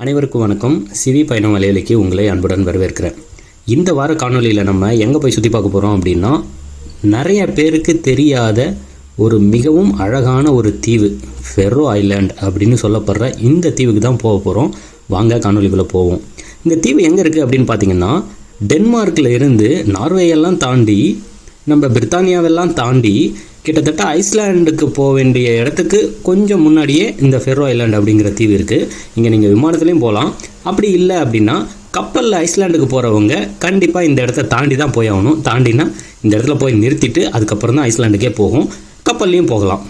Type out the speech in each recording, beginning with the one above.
அனைவருக்கும் வணக்கம். சிவி பயணம் வலையொலிக்கு உங்களை அன்புடன் வரவேற்கிறேன். இந்த வார காணொலியில் நம்ம எங்கே போய் சுற்றி பார்க்க போகிறோம் அப்படின்னா, நிறைய பேருக்கு தெரியாத ஒரு மிகவும் அழகான ஒரு தீவு, ஃபெரோ ஐலாண்ட் அப்படின்னு சொல்லப்படுற இந்த தீவுக்கு தான் போக போகிறோம். வாங்க காணொலிக்குள்ளே போவோம். இந்த தீவு எங்கே இருக்குது அப்படின்னு பார்த்தீங்கன்னா, டென்மார்க்கில் இருந்து நார்வேயெல்லாம் தாண்டி நம்ம பிரித்தானியாவெல்லாம் தாண்டி கிட்டத்தட்ட ஐஸ்லாண்டுக்கு போக வேண்டிய இடத்துக்கு கொஞ்சம் முன்னாடியே இந்த ஃபெரோ ஐலாண்ட் அப்படிங்கிற தீவு இருக்குது. இங்கே நீங்கள் விமானத்துலேயும் போகலாம். அப்படி இல்லை அப்படின்னா கப்பலில் ஐஸ்லாண்டுக்கு போகிறவங்க கண்டிப்பாக இந்த இடத்த தாண்டி தான் போய் ஆகணும். தாண்டினா இந்த இடத்துல போய் நிறுத்திட்டு அதுக்கப்புறம் தான் ஐஸ்லாண்டுக்கே போகும். கப்பல்லையும் போகலாம்.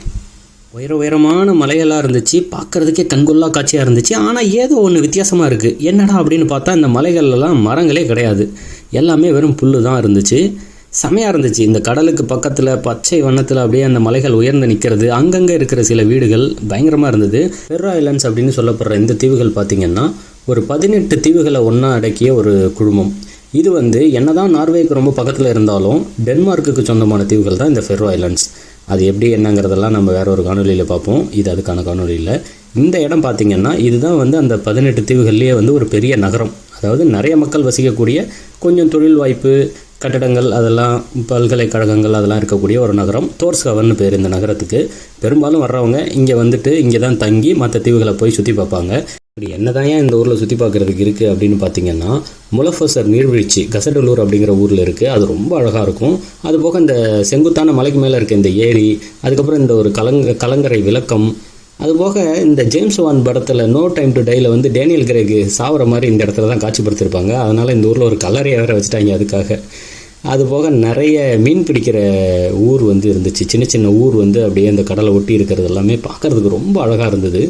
உயரமான மலைகளாக இருந்துச்சு, பார்க்குறதுக்கே கண்கொள்ளா காட்சியாக இருந்துச்சு. ஆனால் ஏதோ ஒன்று வித்தியாசமாக இருக்குது. என்னடா அப்படின்னு பார்த்தா இந்த மலைகள்லாம் மரங்களே கிடையாது, எல்லாமே வெறும் புல் தான் இருந்துச்சு. செமையாக இருந்துச்சு. இந்த கடலுக்கு பக்கத்தில் பச்சை வண்ணத்தில் அப்படியே அந்த மலைகள் உயர்ந்து நிற்கிறது, அங்கங்கே இருக்கிற சில வீடுகள் பயங்கரமாக இருந்தது. ஃபெரோ ஐலாண்ட்ஸ் அப்படின்னு சொல்லப்படுற இந்த தீவுகள் பார்த்திங்கன்னா ஒரு 18 தீவுகளை ஒன்றா அடக்கிய ஒரு குழுமம். இது என்னதான் நார்வேக்கு ரொம்ப பக்கத்தில் இருந்தாலும் டென்மார்க்குக்கு சொந்தமான தீவுகள் தான் இந்த ஃபெரோ ஐலாண்ட்ஸ். அது எப்படி என்னங்கிறதெல்லாம் நம்ம வேற ஒரு காணொலியில் பார்ப்போம். இது அதுக்கான காணொலியில். இந்த இடம் பார்த்திங்கன்னா இதுதான் அந்த 18 தீவுகள்லேயே ஒரு பெரிய நகரம். அதாவது நிறைய மக்கள் வசிக்கக்கூடிய, கொஞ்சம் தொழில் வாய்ப்பு, கட்டடங்கள், அதெல்லாம் பல்கலைக்கழகங்கள் அதெல்லாம் இருக்கக்கூடிய ஒரு நகரம். தோர்ஸ்ஹவன் பேர் இந்த நகரத்துக்கு. பெரும்பாலும் வர்றவங்க இங்கே இங்கே தான் தங்கி மற்ற தீவுகளை போய் சுற்றி பார்ப்பாங்க. இப்படி என்னதான் இந்த ஊரில் சுற்றி பார்க்குறதுக்கு இருக்குது அப்படின்னு பார்த்தீங்கன்னா, முலஃபசர் நீர்வீழ்ச்சி கசடலூர் அப்படிங்கிற ஊரில் இருக்குது. அது ரொம்ப அழகாக இருக்கும். அதுபோக இந்த செங்குத்தான மலைக்கு மேலே இருக்க இந்த ஏரி, அதுக்கப்புறம் இந்த ஒரு கலங்கரை விளக்கம், அதுபோக இந்த ஜேம்ஸ் வான் படத்தில் நோ டைம் டு டையில் டேனியல் கிரேக் சாவர மாதிரி இந்த இடத்துல தான் காட்சிப்படுத்தியிருப்பாங்க. அதனால் இந்த ஊரில் ஒரு கலரையை வேறு வச்சுட்டாங்க அதுக்காக. அதுபோக நிறைய மீன் பிடிக்கிற ஊர் இருந்துச்சு. சின்ன சின்ன ஊர் அப்படியே அந்த கடலை ஒட்டி இருக்கிறது எல்லாமே பார்க்குறதுக்கு ரொம்ப அழகாக இருந்தது.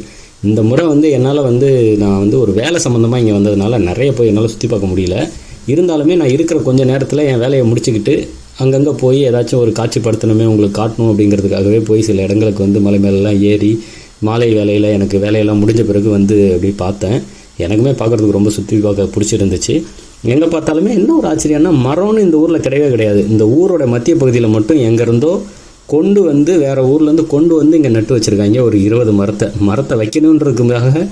இந்த முறை என்னால் நான் ஒரு வேலை சம்மந்தமாக இங்கே வந்ததுனால நிறைய போய் என்னால் சுற்றி பார்க்க முடியல. இருந்தாலுமே நான் இருக்கிற கொஞ்சம் நேரத்தில் என் வேலையை முடிச்சுக்கிட்டு அங்கங்கே போய் ஏதாச்சும் ஒரு காட்சிப்படுத்தணுமே, உங்களுக்கு காட்டணும் அப்படிங்கிறதுக்காகவே போய் சில இடங்களுக்கு மலை மேலெலாம் ஏறி மாலை வேலையில் எனக்கு வேலையெல்லாம் முடிஞ்ச பிறகு அப்படி பார்த்தேன். எனக்குமே பார்க்குறதுக்கு ரொம்ப சுற்றி பார்க்க பிடிச்சிருந்துச்சு. எங்கே பார்த்தாலுமே என்ன ஒரு ஆச்சரியம்னா, மரம்னு இந்த ஊரில் கிடையவே கிடையாது. இந்த ஊரோட மத்திய பகுதியில் மட்டும் எங்கேருந்தோ கொண்டு வேறு ஊர்லேருந்து கொண்டு இங்கே நட்டு வச்சுருக்காங்க ஒரு 20 மரத்தை வைக்கணுன்றதுக்காக.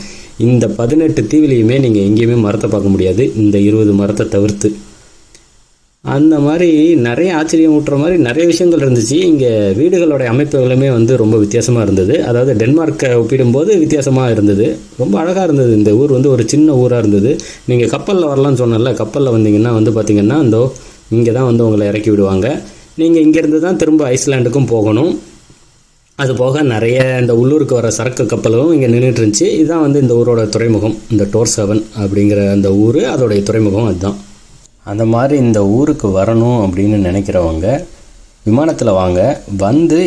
இந்த 18 தீவிலையுமே நீங்கள் எங்கேயுமே மரத்தை பார்க்க முடியாது, இந்த 20 மரத்தை தவிர்த்து. அந்த மாதிரி நிறைய ஆச்சரியம் ஊட்டுற மாதிரி நிறைய விஷயங்கள் இருந்துச்சு. இங்கே வீடுகளோட அமைப்புகளுமே ரொம்ப வித்தியாசமாக இருந்தது. அதாவது டென்மார்க்கை ஒப்பிடும்போது வித்தியாசமாக இருந்தது. ரொம்ப அழகாக இருந்தது. இந்த ஊர் ஒரு சின்ன ஊராக இருந்தது. நீங்கள் கப்பலில் வரலாம்னு சொன்னல, கப்பலில் வந்தீங்கன்னா பார்த்திங்கன்னா இங்கே தான் உங்களை இறக்கி விடுவாங்க. நீங்கள் இங்கேருந்து தான் திரும்ப ஐஸ்லாண்டுக்கும் போகணும். அது போக நிறைய இந்த உள்ளூருக்கு வர சரக்கு கப்பலும் இங்கே நின்றுட்டு இருந்துச்சு. இதுதான் இந்த ஊரோட துறைமுகம். இந்த டோர்ஸ்ஹவன் அப்படிங்கிற அந்த ஊர், அதோடைய துறைமுகம் அதுதான். அந்த மாதிரி இந்த ஊருக்கு வரணும் அப்படின்னு நினைக்கிறவங்க விமானத்தில் வாங்க.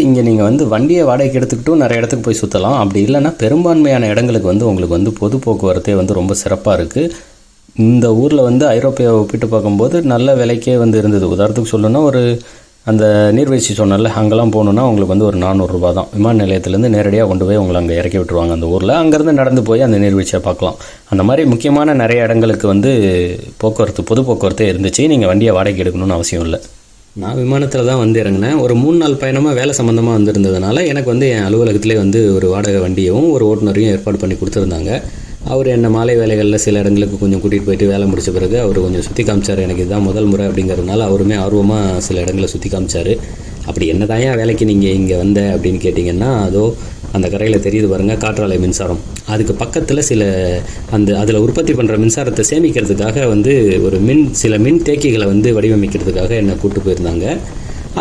இங்கே நீங்கள் வண்டியை வாடகைக்கு எடுத்துக்கிட்டும் நிறைய இடத்துக்கு போய் சுற்றலாம். அப்படி இல்லைன்னா பெரும்பான்மையான இடங்களுக்கு உங்களுக்கு பொது போக்குவரத்தே ரொம்ப சிறப்பாக இருக்குது. இந்த ஊரில் ஐரோப்பியாவை ஒப்பிட்டு பார்க்கும்போது நல்ல விலைக்கே இருந்தது. உதாரணத்துக்கு சொல்லணும்னா, ஒரு அந்த நீர்வீழ்ச்சி சொன்னால அங்கெல்லாம் போகணுன்னா உங்களுக்கு ஒரு 400 ரூபா தான். விமான நிலையத்துலேருந்து நேரடியாக கொண்டு போய் உங்களை அங்கே இறக்கி விட்டுருவாங்க அந்த ஊரில். அங்கேருந்து நடந்து போய் அந்த நீர்வீழ்ச்சியை பார்க்கலாம். அந்த மாதிரி முக்கியமான நிறைய இடங்களுக்கு போக்குவரத்து, பொது போக்குவரத்தே இருந்துச்சு. நீங்கள் வண்டியை வாடகைக்கு எடுக்கணும்னு அவசியம் இல்லை. நான் விமானத்தில் தான் இறங்கினேன். ஒரு 3 நாள் பயணமாக வேலை சம்மந்தமாக வந்திருந்ததுனால எனக்கு என் அலுவலகத்திலே ஒரு வாடகை வண்டியவும் ஒரு ஓட்டுநரையும் ஏற்பாடு பண்ணி கொடுத்துருந்தாங்க. அவர் என்னை மாலை வேலைகளில் சில இடங்களுக்கு கொஞ்சம் கூட்டிகிட்டு போயிட்டு வேலை முடித்த பிறகு அவர் கொஞ்சம் சுற்றி காமிச்சார். எனக்கு இதுதான் முதல் முறை அப்படிங்கிறதுனால அவருமே ஆர்வமாக சில இடங்களை சுற்றி காமிச்சார். அப்படி என்னதான் வேலைக்கு நீங்கள் இங்கே வந்த அப்படின்னு கேட்டிங்கன்னா, அதோ அந்த கரையில் தெரியுது பாருங்கள், காற்றாலை மின்சாரம். அதுக்கு பக்கத்தில் சில அதில் உற்பத்தி பண்ணுற மின்சாரத்தை சேமிக்கிறதுக்காக ஒரு சில மின் தேக்கிகளை வடிவமைக்கிறதுக்காக என்னை கூப்பிட்டு போயிருந்தாங்க.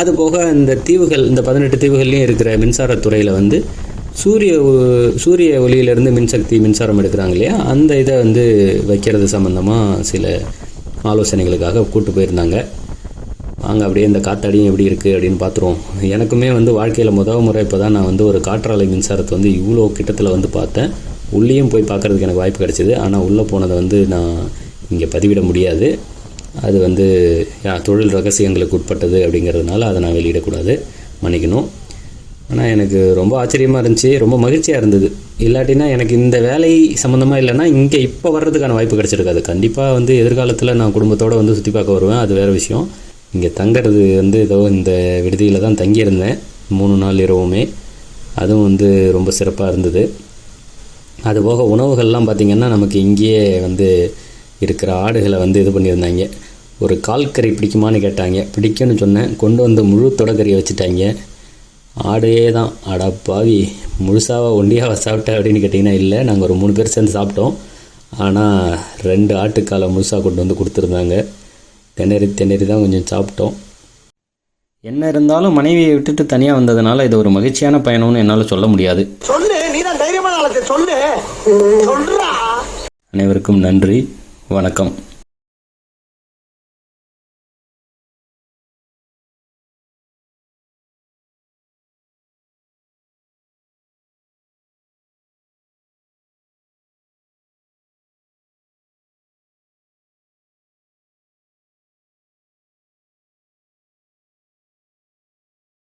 அதுபோக இந்த தீவுகள், இந்த 18 தீவுகள்லேயும் இருக்கிற மின்சாரத்துறையில் சூரிய ஒளியிலேருந்து மின்சாரம் எடுக்கிறாங்க இல்லையா, அந்த இதை வைக்கிறது சம்மந்தமாக சில ஆலோசனைகளுக்காக கூப்பிட்டு போயிருந்தாங்க. வாங்க அப்படியே இந்த காத்தாடியும் எப்படி இருக்குது அப்படின்னு பார்த்துருவோம். எனக்குமே வாழ்க்கையில் முதல் முறை இப்போ தான் நான் ஒரு காற்றாலை மின்சாரத்தை இவ்வளோ கிட்டத்தில் பார்த்தேன். உள்ளேயும் போய் பார்க்குறதுக்கு எனக்கு வாய்ப்பு கிடச்சிது. ஆனால் உள்ளே போனதை நான் இங்கே பதிவிட முடியாது. அது தொழில் ரகசியங்களுக்கு உட்பட்டது அப்படிங்கிறதுனால அதை நான் வெளியிடக்கூடாது, மன்னிக்கணும். ஆனால் எனக்கு ரொம்ப ஆச்சரியமாக இருந்துச்சு, ரொம்ப மகிழ்ச்சியாக இருந்தது. இல்லாட்டினா எனக்கு இந்த வேலை சம்மந்தமாக இல்லைன்னா இங்கே இப்போ வர்றதுக்கான வாய்ப்பு கிடச்சிருக்காது. கண்டிப்பாக எதிர்காலத்தில் நான் குடும்பத்தோடு சுற்றி பார்க்க வருவேன், அது வேறு விஷயம். இங்கே தங்கிறது ஏதோ இந்த விடுதியில் தான் தங்கியிருந்தேன் 3 நாள் இரவுமே. அதுவும் ரொம்ப சிறப்பாக இருந்தது. அதுபோக உணவுகள்லாம் பார்த்திங்கன்னா நமக்கு இங்கேயே வந்து இருக்கிற ஆடுகளை வந்து இது பண்ணியிருந்தாங்க. ஒரு கால் கறி பிடிக்குமான்னு கேட்டாங்க. பிடிக்கும்னு சொன்னேன். கொண்டு வந்து முழு தொடக்கறியை வச்சுட்டாங்க. ஆடே தான். அடா பாவி, முழுசாவா ஒண்டியாவா சாப்பிட்டேன் அப்படின்னு கேட்டிங்கன்னா இல்லை, நாங்கள் ஒரு 3 பேர் சேர்ந்து சாப்பிட்டோம். ஆனால் 2 ஆட்டுக்காலை முழுசாக கொண்டு வந்து கொடுத்துருந்தாங்க. திணறி தான் கொஞ்சம் சாப்பிட்டோம். என்ன இருந்தாலும் மனைவியை விட்டுட்டு தனியாக வந்ததுனால இது ஒரு மகிழ்ச்சியான பயணம்னு என்னால் சொல்ல முடியாது. அனைவருக்கும் நன்றி, வணக்கம்.